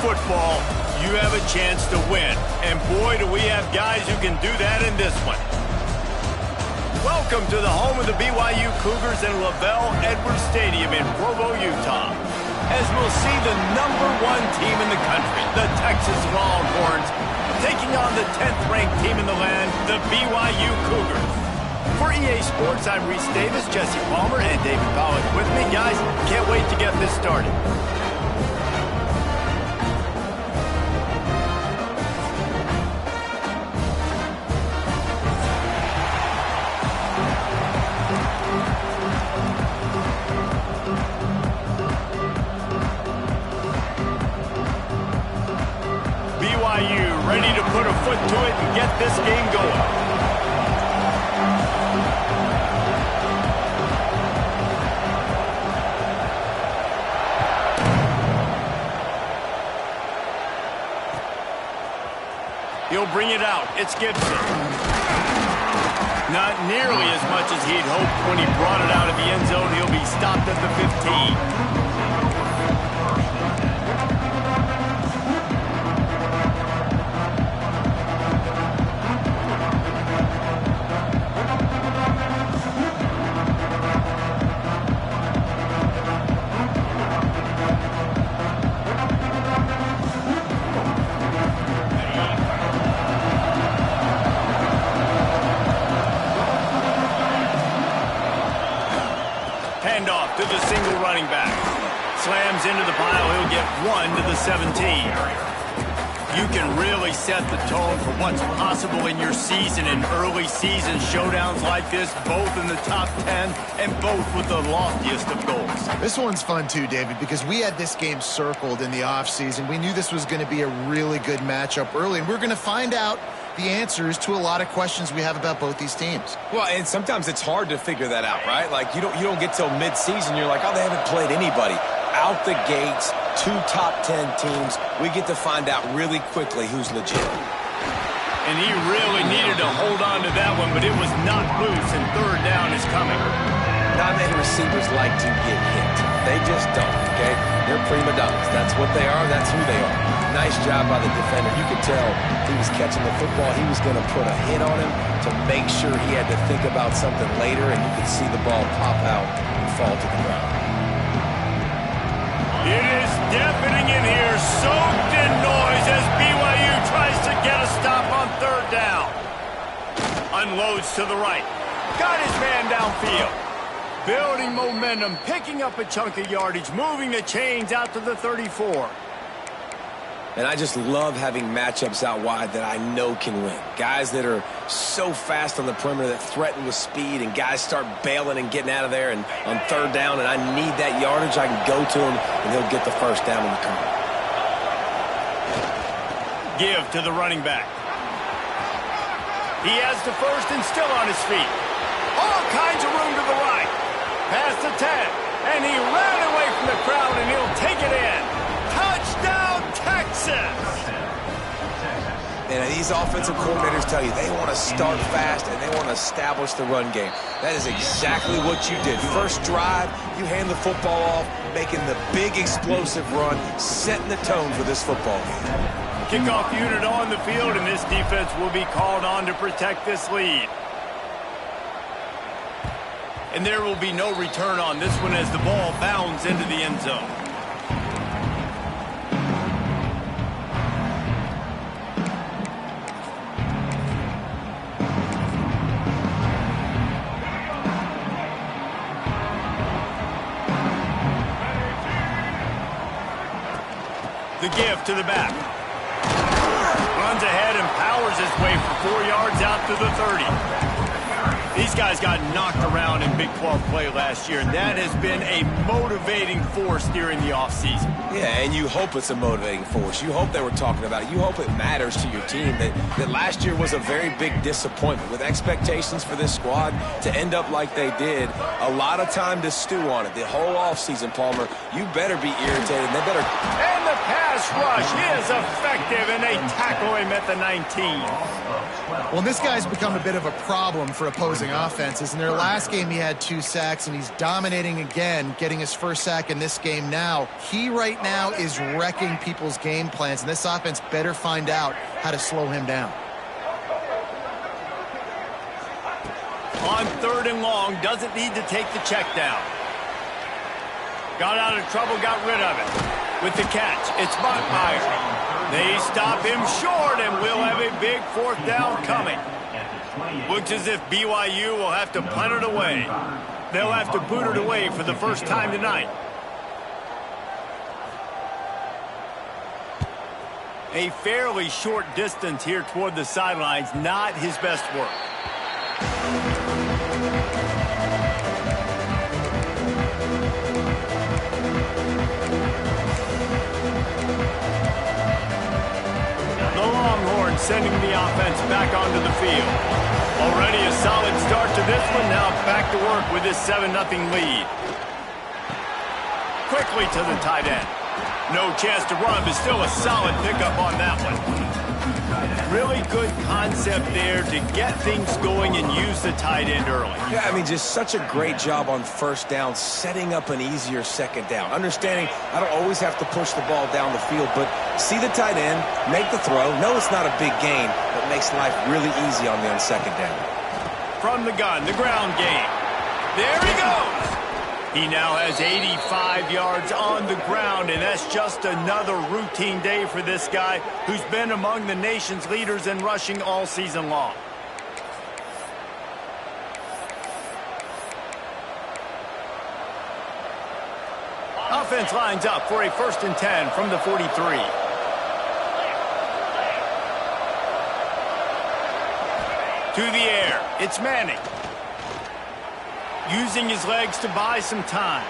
football, you have a chance to win. And boy, do we have guys who can do that in this one. Welcome to the home of the BYU Cougars in LaVell Edwards Stadium in Provo, Utah. As we'll see the #1 team in the country, the Texas Longhorns, taking on the 10th-ranked team in the land, the BYU Cougars. For EA Sports, I'm Reese Davis, Jesse Palmer, and David Pollack with me. Guys, can't wait to get this started. BYU ready to put a foot to it and get this game going. He'll bring it out. It's Gibson. Not nearly as much as he'd hoped when he brought it out of the end zone. He'll be stopped at the 15. Handoff to the single running back. Slams into the pile. He'll get 1 to the 17. You can really set the tone for what's possible in your season in early season showdowns like this, both in the top 10 and both with the loftiest of goals. This one's fun too, David, because we had this game circled in the offseason. We knew this was going to be a really good matchup early, and we're going to find out the answers to a lot of questions we have about both these teams. Well, and sometimes it's hard to figure that out, right? Like, you don't get till mid-season, you're like, oh, they haven't played anybody. Out the gates, 2 top 10 teams, we get to find out really quickly who's legit. And he really needed to hold on to that one, but it was not loose, and third down is coming. Not many receivers like to get hit. They just don't, okay? They're prima donnas. That's what they are. That's who they are. Nice job by the defender. You could tell he was catching the football. He was going to put a hit on him to make sure he had to think about something later, and you could see the ball pop out and fall to the ground. It is deafening in here, soaked in noise as BYU tries to get a stop on third down. Unloads to the right. Got his man downfield. Building momentum, picking up a chunk of yardage, moving the chains out to the 34. And I just love having matchups out wide that I know can win. Guys that are so fast on the perimeter that threaten with speed, and guys start bailing and getting out of there. And on third down, and I need that yardage, I can go to him, and he'll get the first down in the corner. Give to the running back. He has the first and still on his feet. All kinds of room to the right. Past the 10, and he ran away from the crowd, and he'll take it in. Touchdown, Texas! And these offensive coordinators tell you they want to start fast and they want to establish the run game. That is exactly what you did. First drive, you hand the football off, making the big explosive run, setting the tone for this football game. Kickoff unit on the field, and this defense will be called on to protect this lead. And there will be no return on this one as the ball bounds into the end zone. The give to the back. Runs ahead and powers his way for 4 yards out to the 30. These guys got knocked around in Big 12 play last year, and that has been a motivating force during the offseason. Yeah, and you hope it's a motivating force. You hope they were talking about it. You hope it matters to your team that last year was a very big disappointment with expectations for this squad to end up like they did. A lot of time to stew on it. The whole offseason, Palmer, you better be irritated. They better. And the pass rush is effective, and they tackle him at the 19. Well, this guy's become a bit of a problem for opposing opposing offenses. In their last game, he had 2 sacks, and he's dominating again, getting his first sack in this game now. He right now is wrecking people's game plans, and this offense better find out how to slow him down. On 3rd and long, doesn't need to take the check down. Got out of trouble, got rid of it. With the catch, it's Bachmeier. They stop him short, and we'll have a big 4th down coming. Looks as if BYU will have to punt it away. They'll have to boot it away for the first time tonight. A fairly short distance here toward the sidelines, not his best work. The Longhorns sending the offense back onto the field. Already a solid start to this one. Now back to work with this 7-0 lead. Quickly to the tight end. No chance to run, but still a solid pickup on that one. Really good concept there to get things going and use the tight end early. Yeah, I mean, just such a great job on 1st down, setting up an easier 2nd down. Understanding I don't always have to push the ball down the field, but see the tight end, make the throw. No, it's not a big gain, but makes life really easy on me on 2nd down. From the gun, the ground game. There he goes. He now has 85 yards on the ground, and that's just another routine day for this guy who's been among the nation's leaders in rushing all season long. Offense lines up for a 1st and 10 from the 43. To the air, it's Manning. Using his legs to buy some time.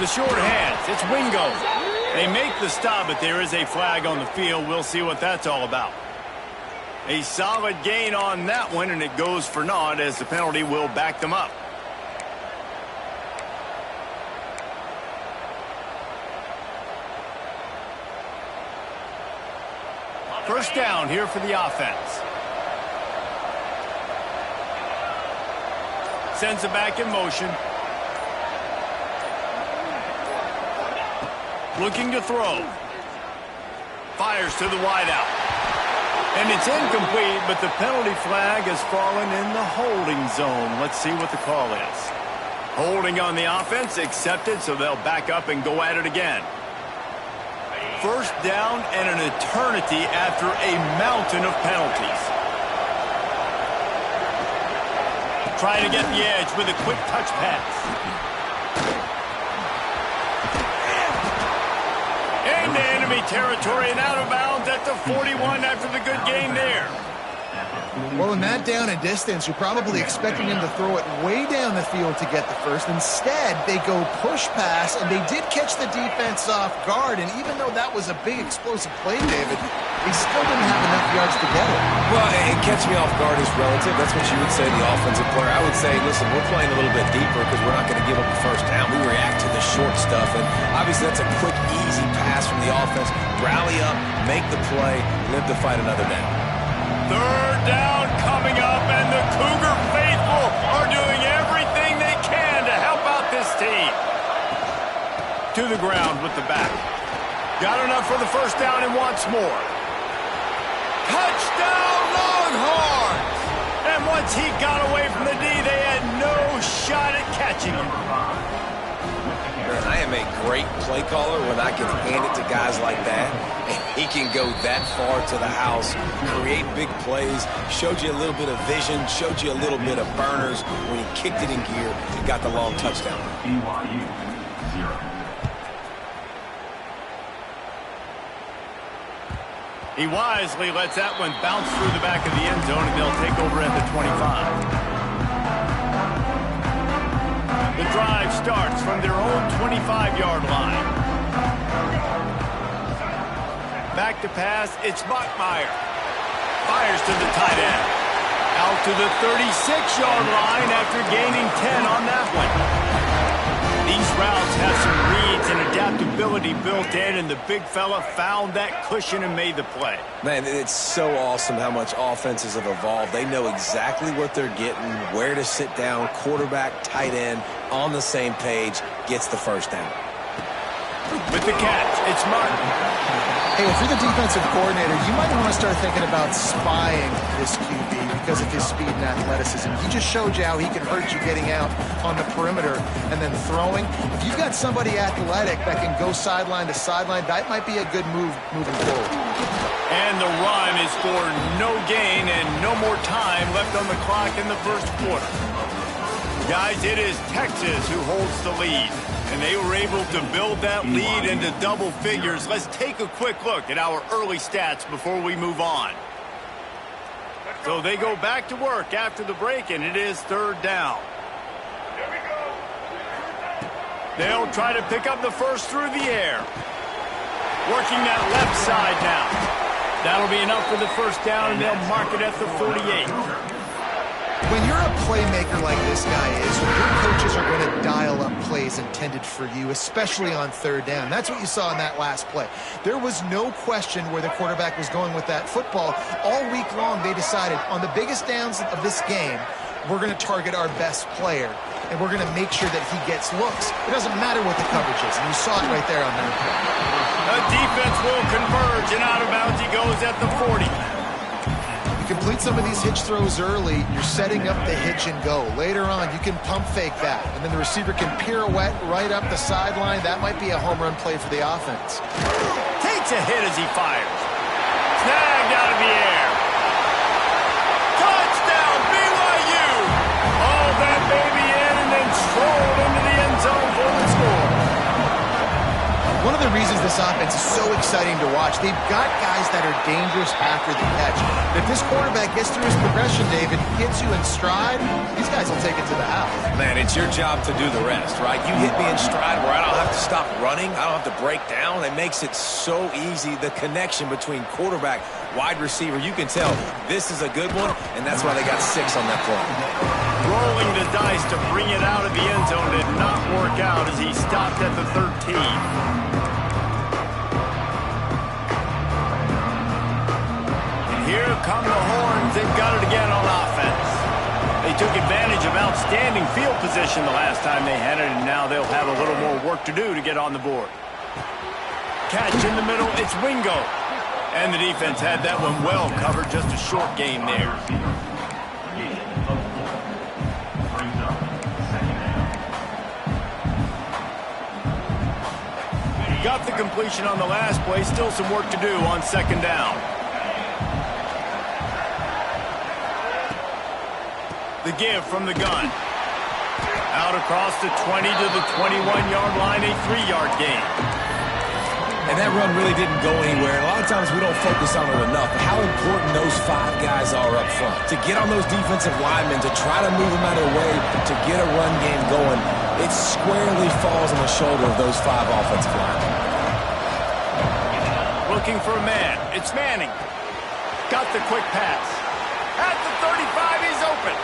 The short hands, it's Wingo. They make the stop, but there is a flag on the field. We'll see what that's all about. A solid gain on that one, and it goes for naught as the penalty will back them up. First down here for the offense. Sends it back in motion. Looking to throw. Fires to the wideout. And it's incomplete, but the penalty flag has fallen in the holding zone. Let's see what the call is. Holding on the offense, accepted, so they'll back up and go at it again. First down and an eternity after a mountain of penalties. Trying to get the edge with a quick touch pass. Into enemy territory and out of bounds at the 41 after the good game there. Well, in that down and distance, you're probably expecting him to throw it way down the field to get the first. Instead, they go push pass, and they did catch the defense off guard. And even though that was a big explosive play, David, they still didn't have enough yards to get it. Well, and catch me off guard is relative. That's what you would say to the offensive player. I would say, listen, we're playing a little bit deeper because we're not going to give up the first down. We react to the short stuff, and obviously that's a quick, easy pass from the offense. Rally up, make the play, live to fight another down. 3rd down coming up, and the Cougar faithful are doing everything they can to help out this team. To the ground with the back. Got enough for the first down and wants more. Touchdown Longhorns! And once he got away from the D, they had no shot at catching him. Man, I am a great play caller when I can hand it to guys like that. And he can go that far to the house, create big plays, showed you a little bit of vision, showed you a little bit of burners when he kicked it in gear and got the long touchdown. BYU 0. He wisely lets that one bounce through the back of the end zone, and they'll take over at the 25. The drive starts from their own 25-yard line. Back to pass, it's Bachmeier. Fires to the tight end. Out to the 36-yard line after gaining 10 on that one. These routes have some reads and adaptability built in, and the big fella found that cushion and made the play. Man, it's so awesome how much offenses have evolved. They know exactly what they're getting, where to sit down, quarterback, tight end, on the same page, gets the first down. With the catch, it's Martin. Hey, if you're the defensive coordinator, you might want to start thinking about spying this QB because of his speed and athleticism. He just showed you how he can hurt you getting out on the perimeter and then throwing. If you've got somebody athletic that can go sideline to sideline, that might be a good move moving forward. And the run is for no gain and no more time left on the clock in the first quarter. Guys, it is Texas who holds the lead, and they were able to build that lead into double figures. Let's take a quick look at our early stats before we move on. So they go back to work after the break, and it is third down. They'll try to pick up the first through the air. Working that left side now. That'll be enough for the first down, and they'll mark it at the 48. When you're a playmaker like this guy is, your coaches are going to dial up plays intended for you, especially on third down. That's what you saw in that last play. There was no question where the quarterback was going with that football. All week long, they decided on the biggest downs of this game, we're going to target our best player, and we're going to make sure that he gets looks. It doesn't matter what the coverage is, and you saw it right there on that play. The defense will converge, and out of bounds he goes at the 40. Complete some of these hitch throws early, you're setting up the hitch and go. Later on, you can pump fake that, and then the receiver can pirouette right up the sideline. That might be a home run play for the offense. Takes a hit as he fires. Snagged out of the air. Touchdown, BYU! All that baby in and then strolled into the end zone for the score. One of the reasons this offense is so exciting to watch, they've got guys that are dangerous after the catch. If this quarterback gets through his progression, David, gets you in stride, these guys will take it to the house. Man, it's your job to do the rest, right? You hit me in stride where I don't have to stop running. I don't have to break down. It makes it so easy. The connection between quarterback, wide receiver, you can tell this is a good one, and that's why they got 6 on that play. Rolling the dice to bring it out of the end zone did not work out as he stopped at the 13. Here come the horns. They've got it again on offense. They took advantage of outstanding field position the last time they had it, and now they'll have a little more work to do to get on the board. Catch in the middle. It's Wingo. And the defense had that one well covered. Just a short game there. Got the completion on the last play. Still some work to do on second down. The give from the gun. Out across the 20 to the 21-yard line, a 3-yard gain. And that run really didn't go anywhere. And a lot of times we don't focus on it enough. How important those 5 guys are up front. To get on those defensive linemen, to try to move them out of the way, to get a run game going, it squarely falls on the shoulder of those 5 offensive linemen. Looking for a man. It's Manning. Got the quick pass. At the 35, he's open.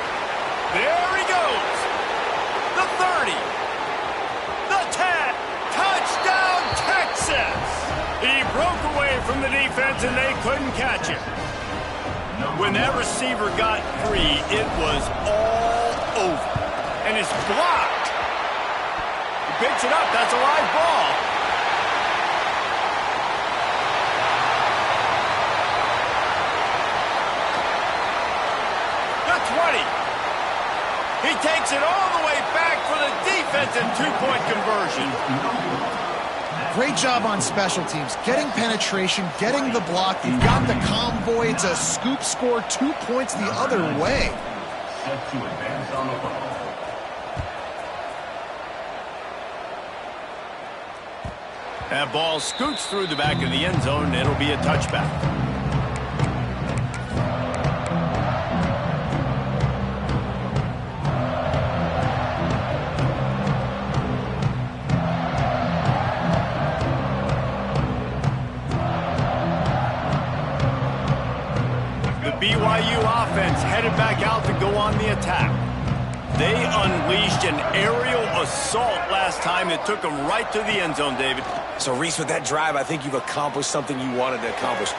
There he goes. The 30. The 10. Touchdown, Texas. He broke away from the defense, and they couldn't catch him. When that receiver got free, it was all over. And it's blocked. He picks it up. That's a live ball. The 20. He takes it all the way back for the defense and 2-point conversion. Great job on special teams. Getting penetration, getting the block. You've got the convoy. It's a scoop score, 2 points the other way. Set to advance on the football. That ball scoots through the back of the end zone, and it'll be a touchback. BYU offense headed back out to go on the attack. They unleashed an aerial assault last time that took them right to the end zone, David. So, Reese, with that drive, I think you've accomplished something you wanted to accomplish.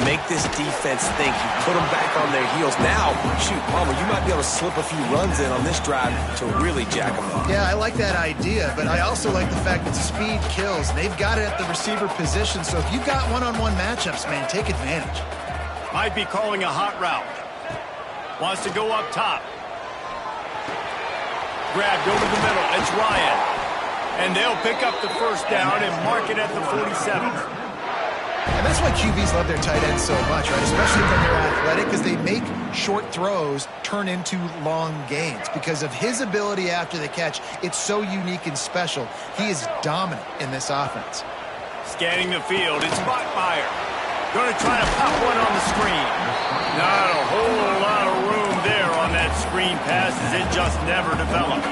Make this defense think. You put them back on their heels. Now, shoot, Palmer, you might be able to slip a few runs in on this drive to really jack them up. Yeah, I like that idea, but I also like the fact that speed kills. They've got it at the receiver position, so if you've got one-on-one matchups, man, take advantage. Might be calling a hot route. Wants to go up top. Grabbed over the middle. It's Ryan. And they'll pick up the first down and mark it at the 47. And that's why QBs love their tight ends so much, right? Especially when they're athletic, because they make short throws turn into long gains. Because of his ability after the catch, it's so unique and special. He is dominant in this offense. Scanning the field. It's Bachmeier. Going to try to pop one on the screen. Not a whole lot of room there on that screen pass as it just never developed.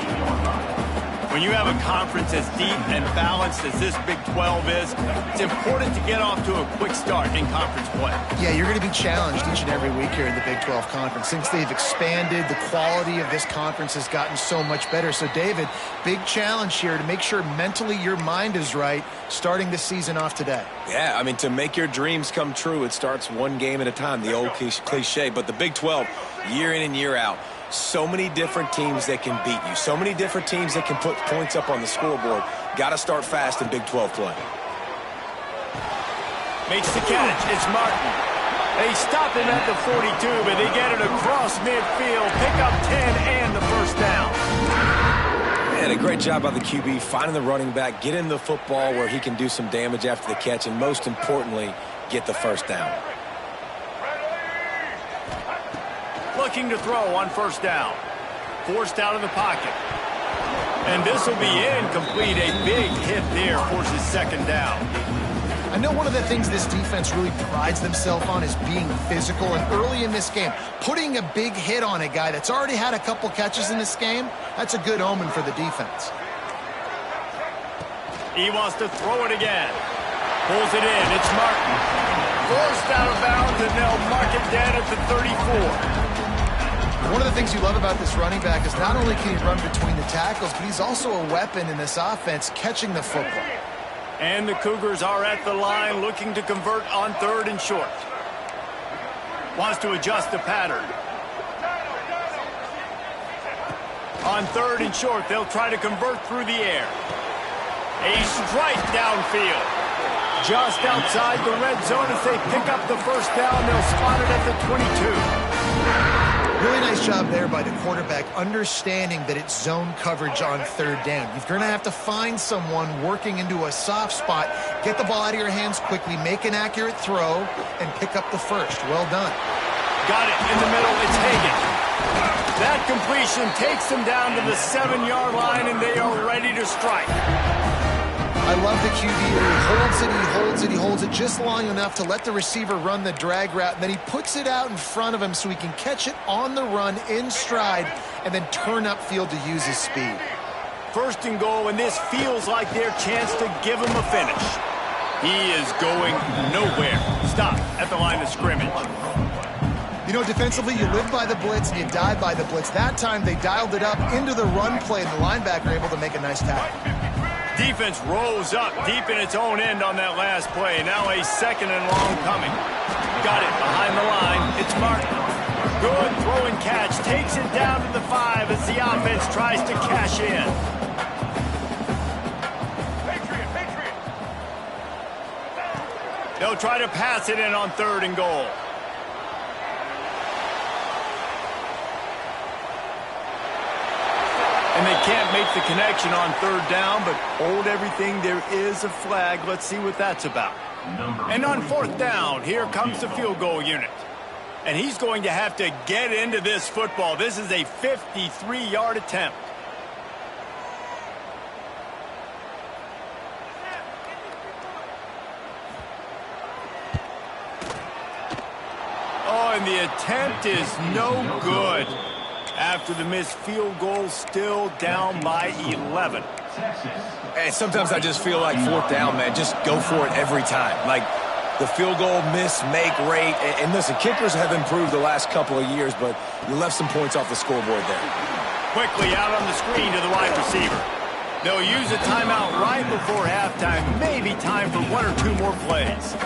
When you have a conference as deep and balanced as this Big 12 is, it's important to get off to a quick start in conference play. Yeah, you're going to be challenged each and every week here in the Big 12 Conference. Since they've expanded, the quality of this conference has gotten so much better. So, David, big challenge here to make sure mentally your mind is right starting the season off today. Yeah, I mean, to make your dreams come true, it starts one game at a time, the old cliche. But the Big 12, year in and year out, so many different teams that can beat you. So many different teams that can put points up on the scoreboard. Got to start fast in Big 12 play. Makes the catch. It's Martin. They stop him at the 42, but they get it across midfield. Pick up 10 and the first down. Man, a great job by the QB finding the running back, getting the football where he can do some damage after the catch, and most importantly, get the first down. Looking to throw on first down. Forced out of the pocket. And this will be incomplete. A big hit there forces second down. I know one of the things this defense really prides themselves on is being physical. And early in this game, putting a big hit on a guy that's already had a couple catches in this game, that's a good omen for the defense. He wants to throw it again. Pulls it in. It's Martin. Forced out of bounds, and they'll mark it down at the 34. One of the things you love about this running back is not only can he run between the tackles, but he's also a weapon in this offense catching the football. And the Cougars are at the line looking to convert on third and short. Wants to adjust the pattern. On third and short, they'll try to convert through the air. A strike downfield. Just outside the red zone as they pick up the first down. They'll spot it at the 22. Really nice job there by the quarterback, understanding that it's zone coverage on third down. You're going to have to find someone working into a soft spot, get the ball out of your hands quickly, make an accurate throw, and pick up the first. Well done. Got it in the middle. It's Hagan. That completion takes them down to the 7-yard line, and they are ready to strike. I love the QB. He holds it, he holds it, he holds it just long enough to let the receiver run the drag route, and then he puts it out in front of him so he can catch it on the run in stride and then turn upfield to use his speed. First and goal, and this feels like their chance to give him a finish. He is going nowhere. Stop at the line of scrimmage. You know, defensively, you live by the blitz and you die by the blitz. That time, they dialed it up into the run play, and the linebacker able to make a nice tackle. Defense rolls up deep in its own end on that last play. Now a second and long coming. Got it behind the line. It's Martin. Good throw and catch. Takes it down to the 5 as the offense tries to cash in. They'll try to pass it in on third and goal. And they can't make the connection on third down, but hold everything. There is a flag. Let's see what that's about. And on fourth down, here comes the field goal unit. And he's going to have to get into this football. This is a 53-yard attempt. Oh, and the attempt is no good. After the missed field goal, still down by 11. And sometimes I just feel like fourth down, man, just go for it every time. Like, the field goal miss-make rate. And listen, kickers have improved the last couple of years, but you left some points off the scoreboard there. Quickly out on the screen to the wide receiver. They'll use a timeout right before halftime. Maybe time for 1 or 2 more plays.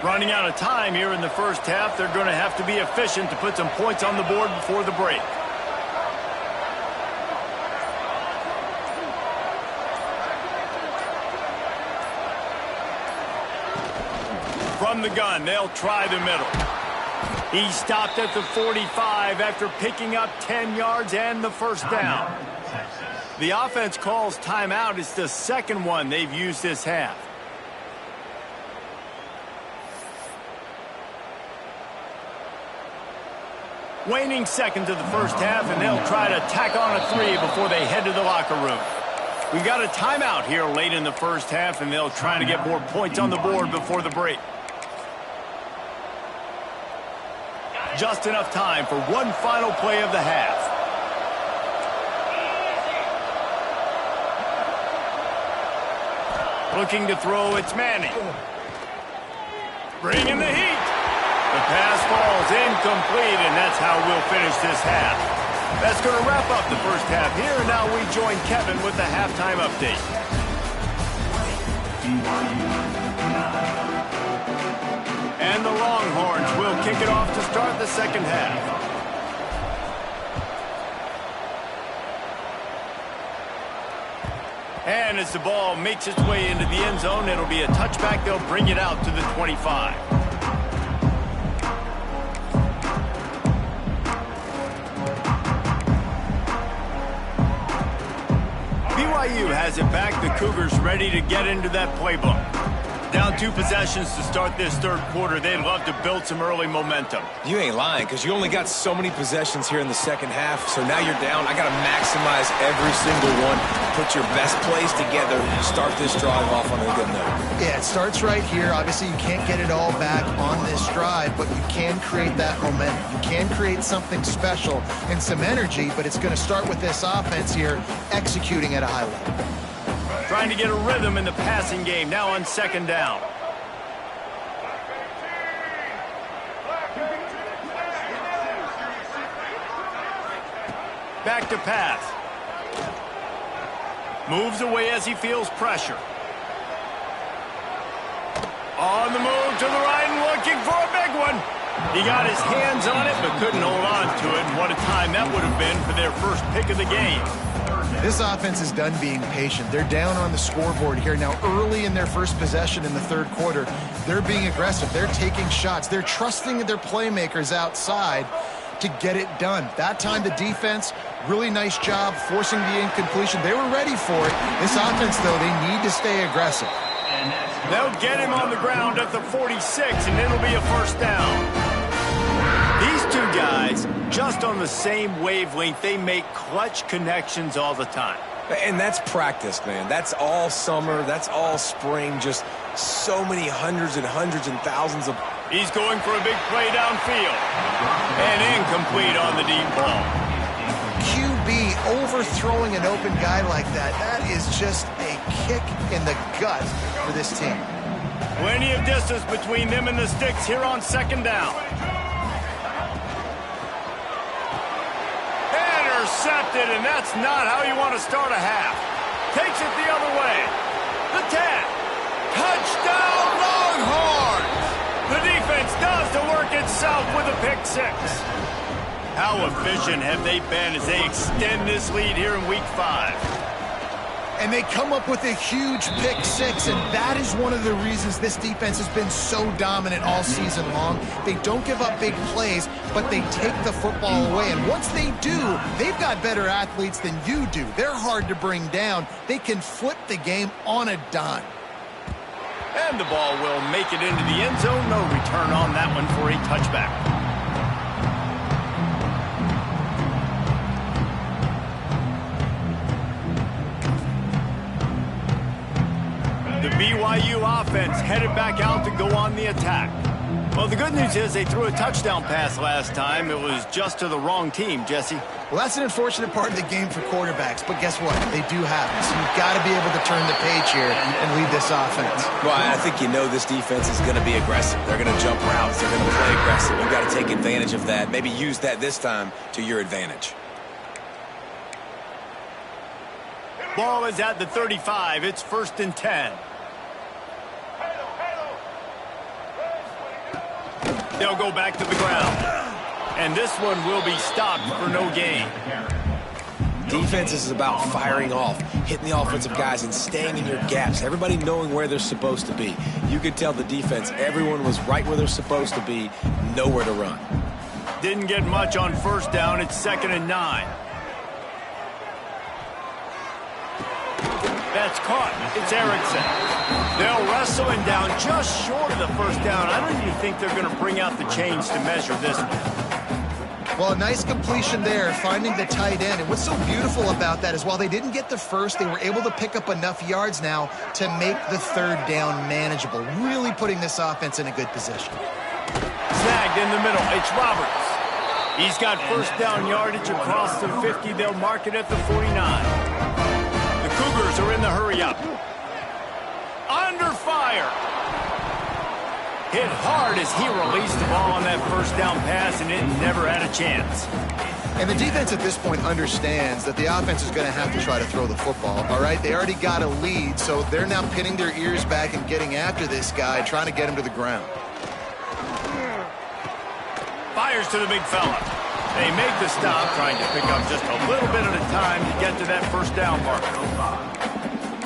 Running out of time here in the first half. They're going to have to be efficient to put some points on the board before the break. From the gun, they'll try the middle. He stopped at the 45 after picking up 10 yards and the first down. The offense calls timeout. It's the second one they've used this half. Waning seconds of the first half, and they'll try to tack on a 3 before they head to the locker room. We've got a timeout here late in the first half, and they'll try to get more points on the board before the break. Just enough time for one final play of the half. Looking to throw, it's Manning. Bringing the heat. The pass falls incomplete, and that's how we'll finish this half. That's going to wrap up the first half here, and now we join Kevin with the halftime update. And the Longhorns will kick it off to start the second half. And as the ball makes its way into the end zone, it'll be a touchback. They'll bring it out to the 25. BYU has it back. The Cougars ready to get into that playbook. Down 2 possessions to start this third quarter. They'd love to build some early momentum. You ain't lying, because you only got so many possessions here in the second half, so now you're down. I got to maximize every single one. Put your best plays together. Start this drive off on a good note. Yeah, it starts right here. Obviously, you can't get it all back on this drive, but you can create that momentum. You can create something special and some energy, but it's going to start with this offense here executing at a high level. Trying to get a rhythm in the passing game, now on second down. Back to pass. Moves away as he feels pressure. On the move to the right and looking for a big one. He got his hands on it but couldn't hold on to it. And what a time that would have been for their first pick of the game. This offense is done being patient. They're down on the scoreboard here. Now, early in their first possession in the third quarter, they're being aggressive. They're taking shots. They're trusting their playmakers outside to get it done. That time, the defense, really nice job forcing the incompletion. They were ready for it. This offense, though, they need to stay aggressive. They'll get him on the ground at the 46, and it'll be a first down. These two guys, just on the same wavelength, they make clutch connections all the time. And that's practice, man. That's all summer. That's all spring. Just so many hundreds and thousands of... He's going for a big play downfield. And incomplete on the deep ball. QB overthrowing an open guy like that, that is just a kick in the gut for this team. Plenty of distance between them and the sticks here on second down. Intercepted, and that's not how you want to start a half. Takes it the other way. The 10. Touchdown, Longhorns! The defense does the work itself with a pick 6. How efficient have they been as they extend this lead here in Week 5? And they come up with a huge pick 6, and that is one of the reasons this defense has been so dominant all season long. They don't give up big plays, but they take the football away. And once they do, they've got better athletes than you do. They're hard to bring down. They can flip the game on a dime. And the ball will make it into the end zone. No return on that one for a touchback. The BYU offense headed back out to go on the attack. Well, the good news is they threw a touchdown pass last time. It was just to the wrong team, Jesse. Well, that's an unfortunate part of the game for quarterbacks, but guess what? They do happen. So you've got to be able to turn the page here and lead this offense. Well, I think you know this defense is going to be aggressive. They're going to jump routes. They're going to play aggressive. You've got to take advantage of that. Maybe use that this time to your advantage. Ball is at the 35. It's 1st and 10. They'll go back to the ground. And this one will be stopped for no gain. Defense is about firing off, hitting the offensive guys, and staying in your gaps. Everybody knowing where they're supposed to be. You could tell the defense, everyone was right where they're supposed to be, nowhere to run. Didn't get much on 1st down. It's 2nd and 9. That's caught. It's Erickson. They'll wrestle him down just short of the 1st down. I don't even think they're going to bring out the chains to measure this one. Well, a nice completion there, finding the tight end. And what's so beautiful about that is while they didn't get the 1st, they were able to pick up enough yards now to make the 3rd down manageable, really putting this offense in a good position. Snagged in the middle. It's Roberts. He's got 1st down yardage across the 50. They'll mark it at the 49. Cougars are in the hurry-up. Under fire. Hit hard as he released the ball on that 1st down pass, and it never had a chance. And the defense at this point understands that the offense is going to have to try to throw the football, all right? They already got a lead, so they're now pinning their ears back and getting after this guy, trying to get him to the ground. Fires to the big fella. They make the stop, trying to pick up just a little bit at a time to get to that 1st down mark.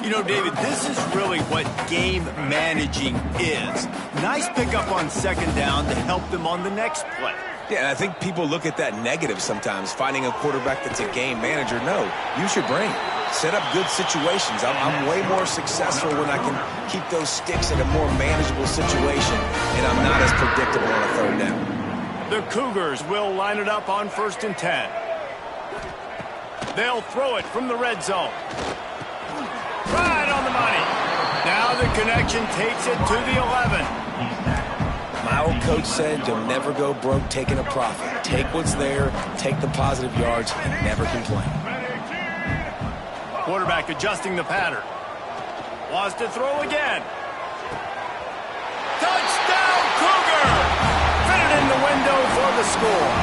You know, David, this is really what game managing is. Nice pickup on 2nd down to help them on the next play. Yeah, and I think people look at that negative sometimes, finding a quarterback that's a game manager. No, use your brain. Set up good situations. I'm way more successful when I can keep those sticks in a more manageable situation, and I'm not as predictable on a 3rd down. The Cougars will line it up on 1st and 10. They'll throw it from the red zone. Right on the money. Now the connection takes it to the 11. My old coach said you'll never go broke taking a profit. Take what's there, take the positive yards, and never complain. Quarterback adjusting the pattern. Wants to throw again. Touchdown, Cougar! In the window for the score.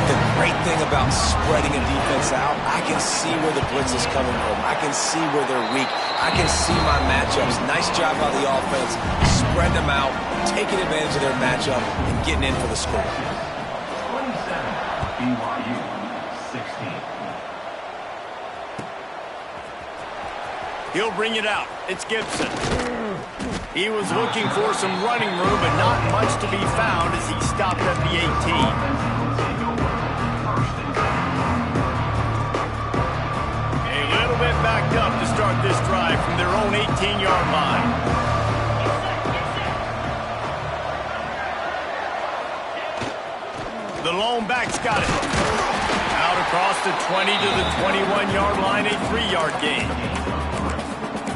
The great thing about spreading a defense out, I can see where the blitz is coming from. I can see where they're weak. I can see my matchups. Nice job by the offense. Spread them out, taking advantage of their matchup, and getting in for the score. 27, BYU, 16. He'll bring it out. It's Gibson. He was looking for some running room, but not much to be found as he stopped at the 18. A little bit backed up to start this drive from their own 18-yard line. The lone back's got it. Out across the 20 to the 21-yard line, a 3-yard gain.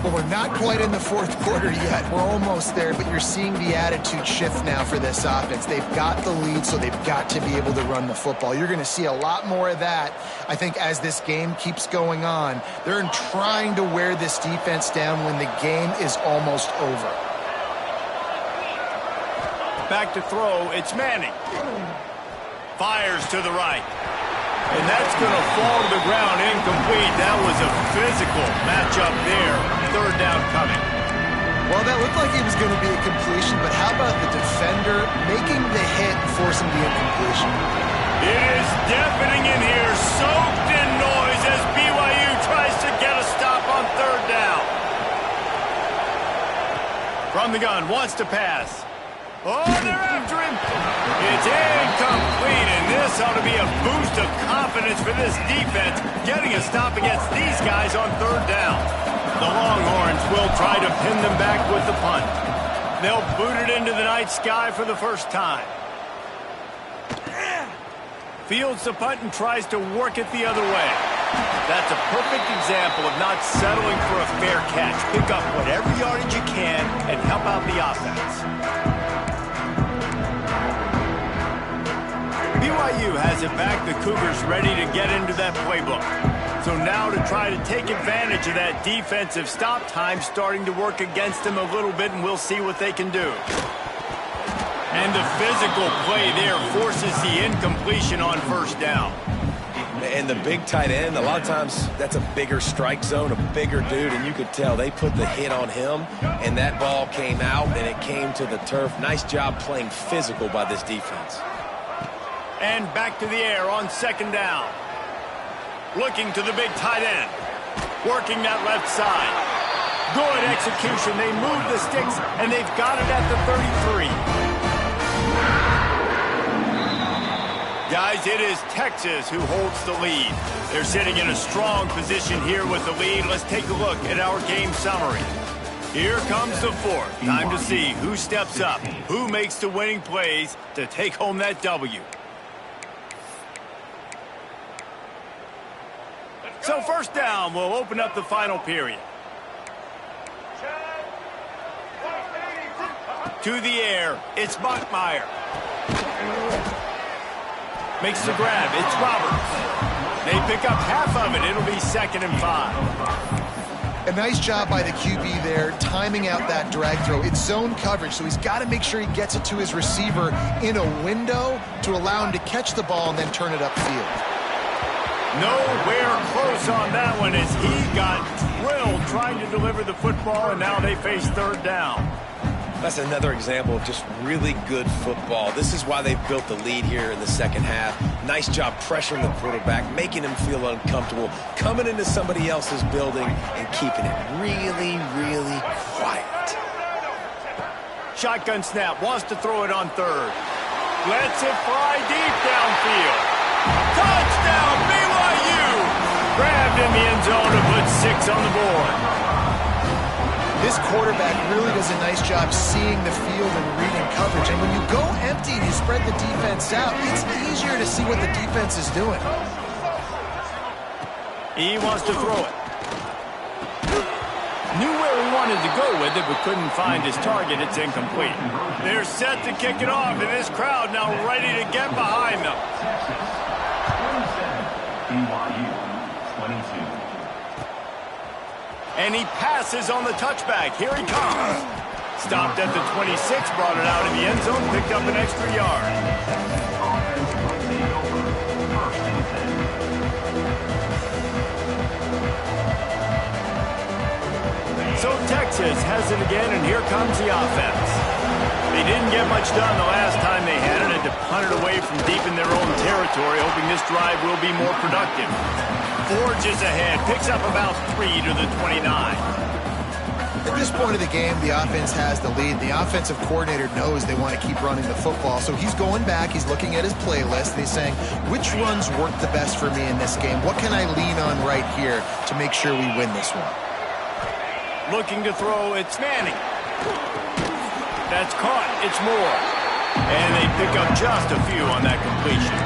Well, we're not quite in the 4th quarter yet. We're almost there, but you're seeing the attitude shift now for this offense. They've got the lead, so they've got to be able to run the football. You're going to see a lot more of that, I think, as this game keeps going on. They're trying to wear this defense down when the game is almost over. Back to throw, it's Manning. Fires to the right. And that's going to fall to the ground incomplete. That was a physical matchup there. 3rd down coming. Well, that looked like it was going to be a completion, but how about the defender making the hit and forcing the incompletion? It is deafening in here, soaked in noise as BYU tries to get a stop on 3rd down. From the gun, wants to pass. Oh, they're after him. It's incomplete, and this ought to be a boost of confidence for this defense, getting a stop against these guys on 3rd down. The Longhorns will try to pin them back with the punt. They'll boot it into the night sky for the 1st time. Fields the punt and tries to work it the other way. That's a perfect example of not settling for a fair catch. Pick up whatever yardage you can and help out the offense. BYU has it back. The Cougars ready to get into that playbook. So now to try to take advantage of that defensive stop time starting to work against them a little bit, and we'll see what they can do. And the physical play there forces the incompletion on first down. And the big tight end, a lot of times that's a bigger strike zone, a bigger dude, and you could tell they put the hit on him, and that ball came out, and it came to the turf. Nice job playing physical by this defense. And back to the air on second down. Looking to the big tight end. Working that left side. Good execution. They move the sticks, and they've got it at the 33. Guys, it is Texas who holds the lead. They're sitting in a strong position here with the lead. Let's take a look at our game summary. Here comes the fourth. Time to see who steps up, who makes the winning plays to take home that W. So first down, we'll open up the final period. To the air, it's Bachmeier. Makes the grab. It's Roberts. They pick up half of it. It'll be 2nd and 5. A nice job by the QB there, timing out that drag throw. It's zone coverage, so he's got to make sure he gets it to his receiver in a window to allow him to catch the ball and then turn it upfield. Nowhere close on that one as he got drilled trying to deliver the football, and now they face third down. That's another example of just really good football. This is why they've built the lead here in the second half. Nice job pressuring the quarterback, making him feel uncomfortable, coming into somebody else's building and keeping it really, really quiet. Shotgun snap, wants to throw it on third. Lets it fly deep downfield. Touchdown, BYU! Grabbed in the end zone to put 6 on the board. This quarterback really does a nice job seeing the field and reading coverage. And when you go empty and you spread the defense out, it's easier to see what the defense is doing. He wants to throw it. Knew where he wanted to go with it, but couldn't find his target. It's incomplete. They're set to kick it off, and this crowd now ready to get behind them. BYU 22. And he passes on the touchback. Here he comes. Stopped at the 26, brought it out in the end zone, picked up an extra yard. So Texas has it again, and here comes the offense. They didn't get much done the last time they had it, and to punt it away from deep in their own territory, hoping this drive will be more productive. Forges ahead, picks up about 3 to the 29. At this point of the game, the offense has the lead. The offensive coordinator knows they want to keep running the football, so he's going back, he's looking at his playlist, and he's saying, which runs work the best for me in this game? What can I lean on right here to make sure we win this one? Looking to throw, it's Manning. That's caught, it's Moore. And they pick up just a few on that completion.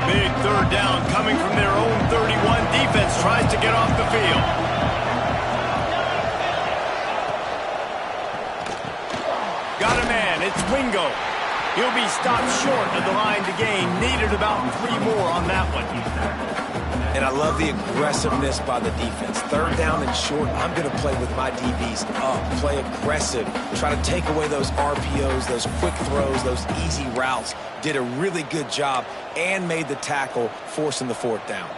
Big third down coming from their own 31. Defense tries to get off the field. Got a man. It's Wingo. He'll be stopped short of the line to gain. Needed about 3 more on that one. And I love the aggressiveness by the defense. Third down and short, I'm going to play with my DBs up, play aggressive, try to take away those RPOs, those quick throws, those easy routes. Did a really good job and made the tackle, forcing the 4th down.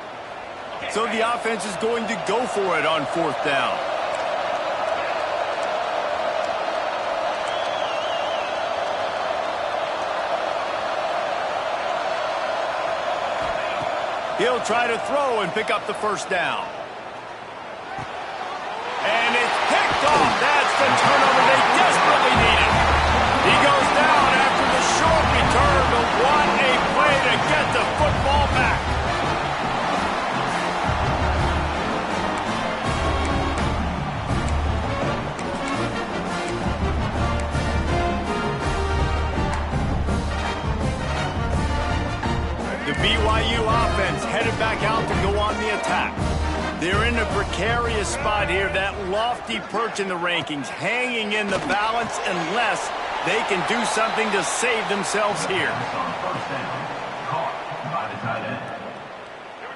So the offense is going to go for it on 4th down. He'll try to throw and pick up the 1st down. And it's picked off. That's the turnover they desperately needed. He goes down after the short return, but what a play to get the football back. The BYU offense headed back out to go on the attack. They're in a precarious spot here, that lofty perch in the rankings, hanging in the balance unless they can do something to save themselves here.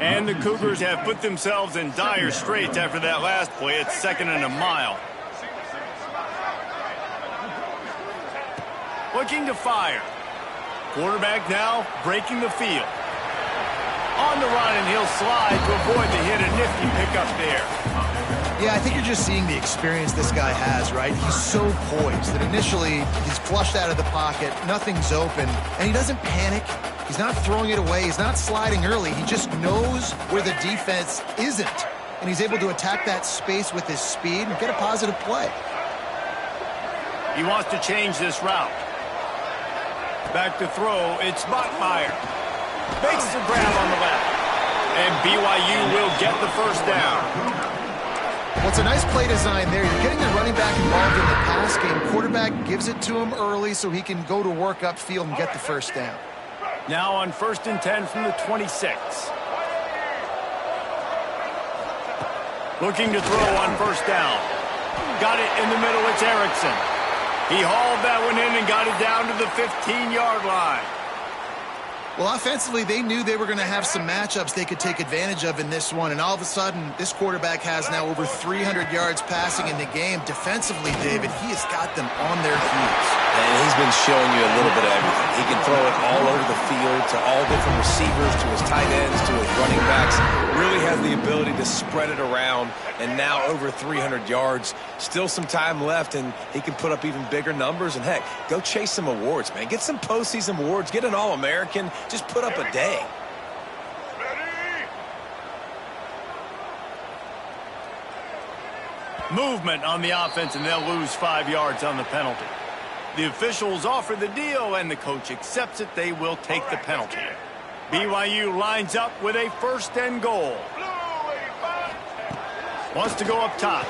And the Cougars have put themselves in dire straits after that last play. It's 2nd and a mile. Looking to fire. Quarterback now breaking the field. On the run, and he'll slide to avoid the hit. A nifty pickup there. Yeah, I think you're just seeing the experience this guy has, right? He's so poised that initially he's flushed out of the pocket, nothing's open, and he doesn't panic. He's not throwing it away. He's not sliding early. He just knows where the defense isn't, and he's able to attack that space with his speed and get a positive play. He wants to change this route. Back to throw. It's Bachmeier. Makes the grab on the left. And BYU will get the first down. Well, it's a nice play design there. You're getting the running back involved in the pass game. Quarterback gives it to him early so he can go to work upfield and get the first down. Now on 1st and 10 from the 26. Looking to throw on first down. Got it in the middle. It's Erickson. He hauled that one in and got it down to the 15-yard line. Well, offensively, they knew they were going to have some matchups they could take advantage of in this one, and all of a sudden, this quarterback has now over 300 yards passing in the game. Defensively, David, he has got them on their heels. And he's been showing you a little bit of everything. He can throw it all over the field to all different receivers, to his tight ends, to his running backs. Really has the ability to spread it around, and now over 300 yards. Still some time left, and he can put up even bigger numbers. And, heck, go chase some awards, man. Get some postseason awards. Get an All-American. Just put up a day. Movement on the offense, and they'll lose 5 yards on the penalty. The officials offer the deal, and the coach accepts it. They will take the penalty. BYU lines up with a 1st and goal. Wants to go up top.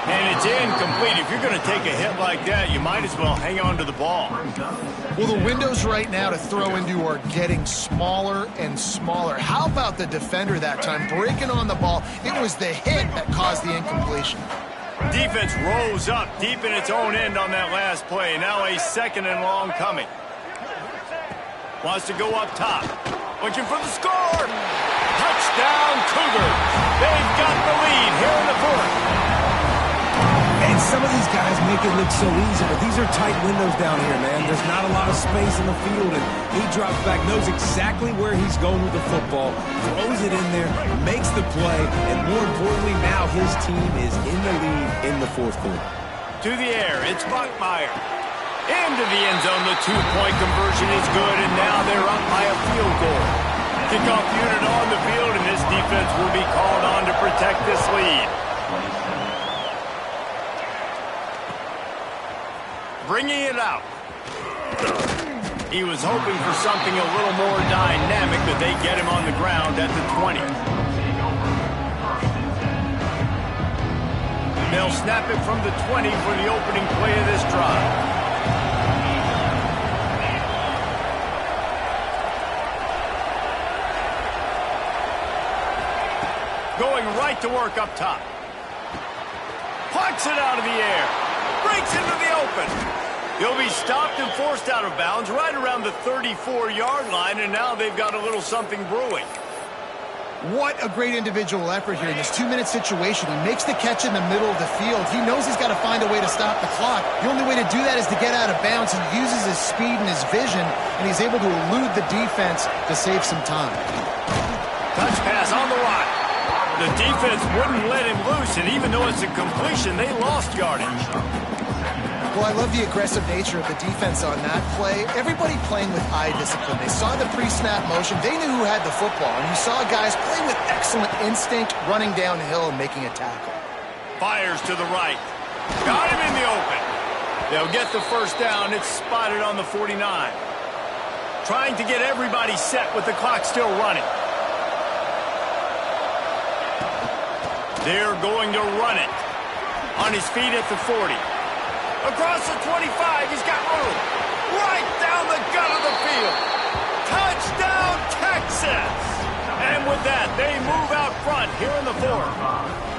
And it's incomplete. If you're going to take a hit like that, you might as well hang on to the ball. Well, the windows right now to throw into are getting smaller and smaller. How about the defender that time breaking on the ball? It was the hit that caused the incompletion. Defense rose up deep in its own end on that last play. Now a 2nd and long coming. Wants to go up top. Looking for the score. Touchdown, Cougars. They've got the lead here in the 4th. And some of these guys make it look so easy, but these are tight windows down here, man. There's not a lot of space in the field, and he drops back, knows exactly where he's going with the football, throws it in there, makes the play, and more importantly, now his team is in the lead in the 4th quarter. To the air, it's Bachmeier. Into the end zone, the 2-point conversion is good, and now they're up by a field goal. Kickoff unit on the field, and this defense will be called on to protect this lead. Bringing it out. He was hoping for something a little more dynamic, but they get him on the ground at the 20. They'll snap it from the 20 for the opening play of this drive. Going right to work up top. Plucks it out of the air. Breaks into the open. He'll be stopped and forced out of bounds right around the 34-yard line, and now they've got a little something brewing. What a great individual effort here in this 2-minute situation. He makes the catch in the middle of the field. He knows he's got to find a way to stop the clock. The only way to do that is to get out of bounds. He uses his speed and his vision, and he's able to elude the defense to save some time. Touch pass on the run. The defense wouldn't let him loose, and even though it's a completion, they lost yardage. Well, I love the aggressive nature of the defense on that play. Everybody playing with eye discipline. They saw the pre-snap motion. They knew who had the football, and you saw guys play with excellent instinct, running downhill and making a tackle. Fires to the right. Got him in the open. They'll get the first down. It's spotted on the 49. Trying to get everybody set with the clock still running. They're going to run it. On his feet at the 40. Across the 25, he's got room. Right down the gut of the field. Touchdown, Texas! And with that, they move out front here in the fourth.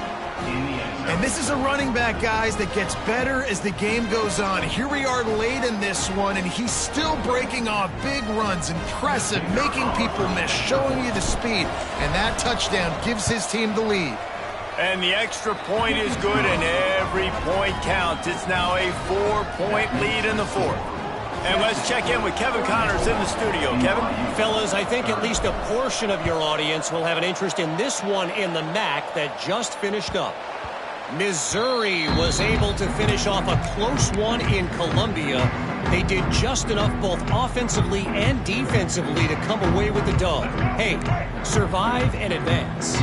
And this is a running back, guys, that gets better as the game goes on. Here we are late in this one, and he's still breaking off big runs. Impressive, making people miss, showing you the speed. And that touchdown gives his team the lead. And the extra point is good, and every point counts. It's now a 4-point lead in the fourth. And let's check in with Kevin Connors in the studio. Kevin? Fellas, I think at least a portion of your audience will have an interest in this one in the MAC that just finished up. Missouri was able to finish off a close one in Columbia. They did just enough both offensively and defensively to come away with the dub. Hey, survive and advance.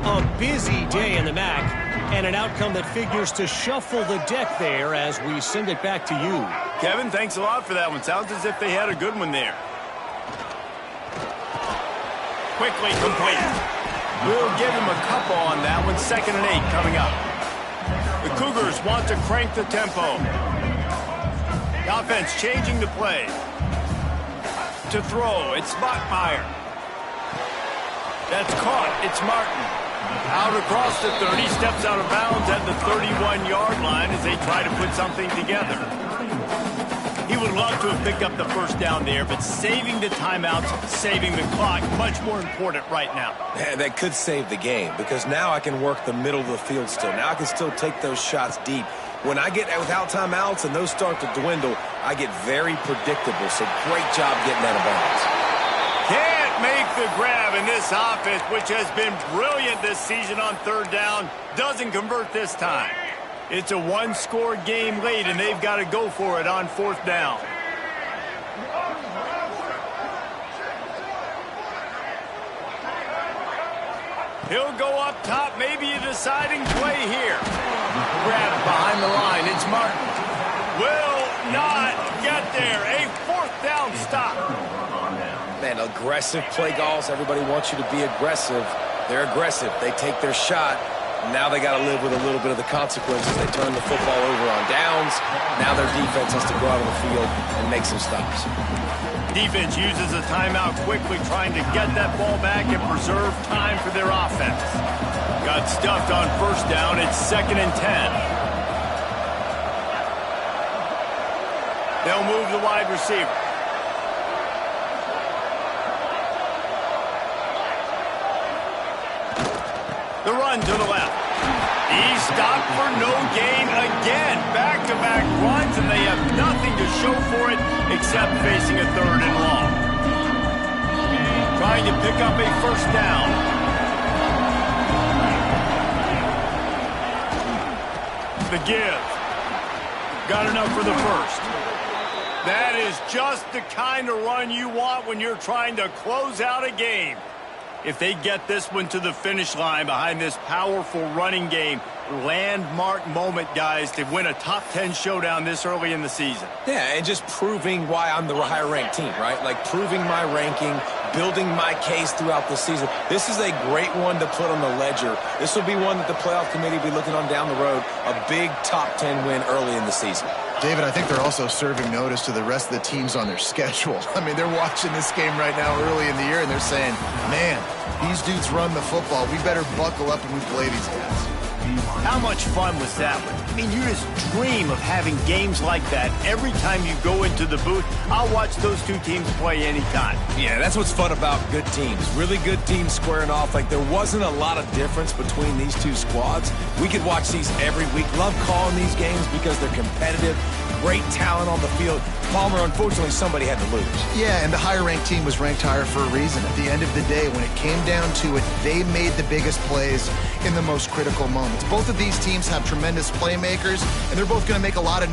A busy day in the MAC, and an outcome that figures to shuffle the deck there as we send it back to you. Kevin, thanks a lot for that one. Sounds as if they had a good one there. Quickly complete. We'll give him a couple on that one. 2nd and 8 coming up. The Cougars want to crank the tempo. The offense changing the play. To throw, it's Bachmeier. That's caught. It's Martin. Out across the 30, steps out of bounds at the 31-yard line as they try to put something together. He would love to have picked up the first down there, but saving the timeouts, saving the clock, much more important right now. Yeah, that could save the game because now I can work the middle of the field still. Now I can still take those shots deep. When I get without timeouts and those start to dwindle, I get very predictable. So great job getting out of bounds. Can't make the grab in this offense, which has been brilliant this season on 3rd down. Doesn't convert this time. It's a one-score game late, and they've got to go for it on 4th down. He'll go up top, maybe a deciding play here. Grab behind the line, it's Martin. Will not get there. A 4th down stop. Man, aggressive play calls. Everybody wants you to be aggressive. They're aggressive. They take their shot. Now they got to live with a little bit of the consequences. They turn the football over on downs. Now their defense has to go out on the field and make some stops. Defense uses a timeout quickly, trying to get that ball back and preserve time for their offense. Got stuffed on 1st down. It's 2nd and 10. They'll move the wide receiver. The run to the left. He's stopped for no gain again. Back-to-back runs, and they have nothing to show for it except facing a 3rd and long. Trying to pick up a 1st down. The give. Got enough for the 1st. That is just the kind of run you want when you're trying to close out a game. If they get this one to the finish line behind this powerful running game, landmark moment, guys, to win a top 10 showdown this early in the season. Yeah, and just proving why I'm the higher-ranked team, right? Like proving my ranking, building my case throughout the season. This is a great one to put on the ledger. This will be one that the playoff committee will be looking on down the road. A big top 10 win early in the season. David, I think they're also serving notice to the rest of the teams on their schedule. I mean, they're watching this game right now early in the year, and they're saying, man, these dudes run the football. We better buckle up when we play these guys. How much fun was that one? I mean, you just dream of having games like that every time you go into the booth. I'll watch those two teams play anytime. Yeah, that's what's fun about good teams. Really good teams squaring off. Like, there wasn't a lot of difference between these two squads. We could watch these every week. Love calling these games because they're competitive. Great talent on the field. Palmer, unfortunately, somebody had to lose. Yeah, and the higher-ranked team was ranked higher for a reason. At the end of the day, when it came down to it, they made the biggest plays in the most critical moments. Both of these teams have tremendous playmakers, and they're both going to make a lot of